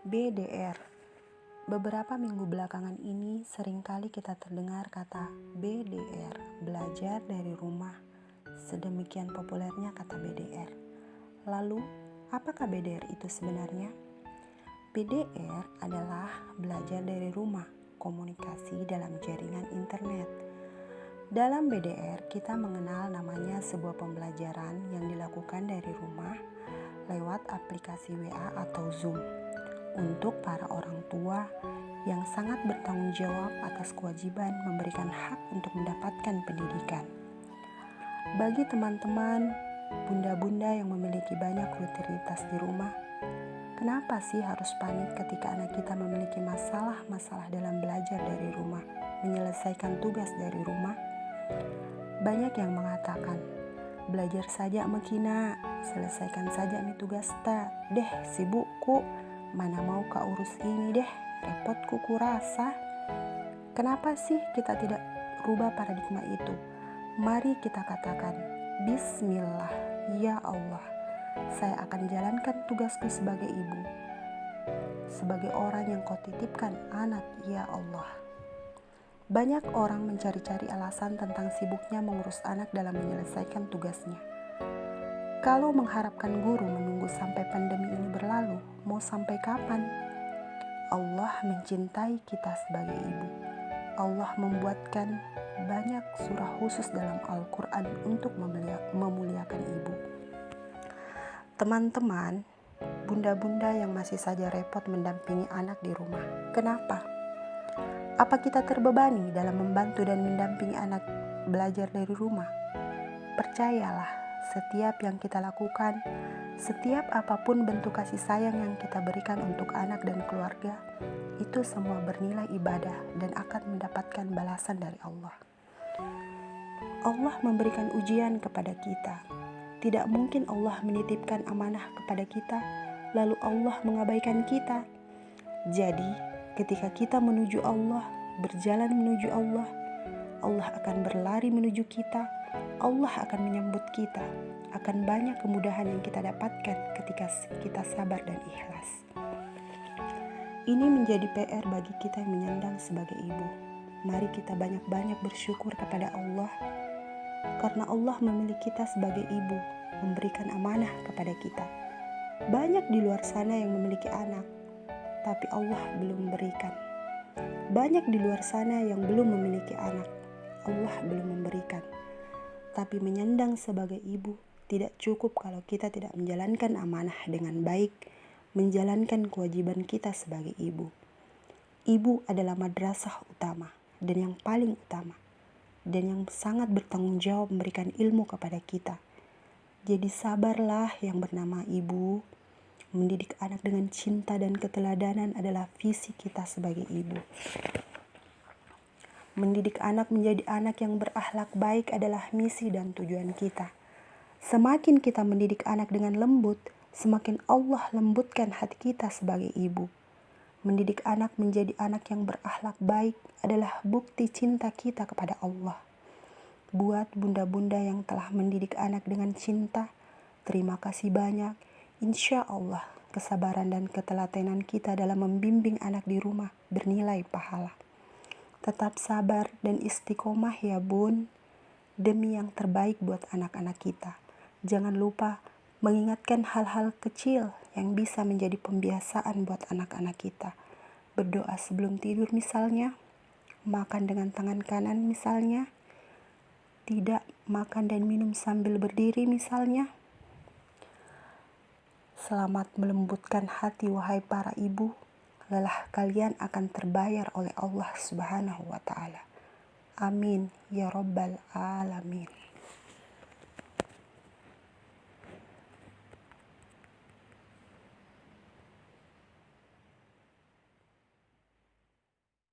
BDR. Beberapa minggu belakangan ini seringkali kita terdengar kata BDR, belajar dari rumah. Sedemikian populernya kata BDR. Lalu, apakah BDR itu sebenarnya? BDR adalah belajar dari rumah, komunikasi dalam jaringan internet. Dalam BDR, kita mengenal namanya sebuah pembelajaran yang dilakukan dari rumah lewat aplikasi WA atau Zoom. Untuk para orang tua yang sangat bertanggung jawab atas kewajiban memberikan hak untuk mendapatkan pendidikan. Bagi teman-teman, bunda-bunda yang memiliki banyak rutinitas di rumah, kenapa sih harus panik ketika anak kita memiliki masalah-masalah dalam belajar dari rumah, menyelesaikan tugas dari rumah? Banyak yang mengatakan, belajar saja Mekina, selesaikan saja ini tugas ta, deh sibukku, mana mau kak urus ini deh, repotku kurasa. Kenapa sih kita tidak rubah paradigma itu? Mari kita katakan, Bismillah, ya Allah, saya akan jalankan tugasku sebagai ibu, sebagai orang yang kau titipkan anak, ya Allah. Banyak orang mencari-cari alasan tentang sibuknya mengurus anak dalam menyelesaikan tugasnya. Kalau mengharapkan guru menunggu sampai pandemi ini berlalu, mau sampai kapan? Allah mencintai kita sebagai ibu. Allah membuatkan banyak surah khusus dalam Al-Quran untuk memuliakan ibu. Teman-teman, bunda-bunda yang masih saja repot mendampingi anak di rumah, kenapa? Apa kita terbebani dalam membantu dan mendampingi anak belajar dari rumah? Percayalah, setiap yang kita lakukan, setiap apapun bentuk kasih sayang yang kita berikan untuk anak dan keluarga, itu semua bernilai ibadah dan akan mendapatkan balasan dari Allah. Allah memberikan ujian kepada kita. Tidak mungkin Allah menitipkan amanah kepada kita, lalu Allah mengabaikan kita. Jadi, ketika kita menuju Allah, berjalan menuju Allah, Allah akan berlari menuju kita. Allah akan menyambut kita. Akan banyak kemudahan yang kita dapatkan ketika kita sabar dan ikhlas. Ini menjadi PR bagi kita yang menyandang sebagai ibu. Mari kita banyak-banyak bersyukur kepada Allah, karena Allah memilih kita sebagai ibu, memberikan amanah kepada kita. Banyak di luar sana yang memiliki anak, tapi Allah belum memberikan. Banyak di luar sana yang belum memiliki anak, Allah belum memberikan. Tapi menyandang sebagai ibu tidak cukup kalau kita tidak menjalankan amanah dengan baik, menjalankan kewajiban kita sebagai ibu. Ibu adalah madrasah utama dan yang paling utama, dan yang sangat bertanggung jawab memberikan ilmu kepada kita. Jadi sabarlah yang bernama ibu. Mendidik anak dengan cinta dan keteladanan adalah visi kita sebagai ibu. Mendidik anak menjadi anak yang berakhlak baik adalah misi dan tujuan kita. Semakin kita mendidik anak dengan lembut, semakin Allah lembutkan hati kita sebagai ibu. Mendidik anak menjadi anak yang berakhlak baik adalah bukti cinta kita kepada Allah. Buat bunda-bunda yang telah mendidik anak dengan cinta, terima kasih banyak. Insya Allah, kesabaran dan ketelatenan kita dalam membimbing anak di rumah bernilai pahala. Tetap sabar dan istiqomah ya bun, demi yang terbaik buat anak-anak kita. Jangan lupa mengingatkan hal-hal kecil yang bisa menjadi pembiasaan buat anak-anak kita. Berdoa sebelum tidur misalnya, makan dengan tangan kanan misalnya, tidak makan dan minum sambil berdiri misalnya. Selamat melembutkan hati wahai para ibu. Lelah kalian akan terbayar oleh Allah Subhanahu wa Ta'ala. Amin ya Rabbal Alamin.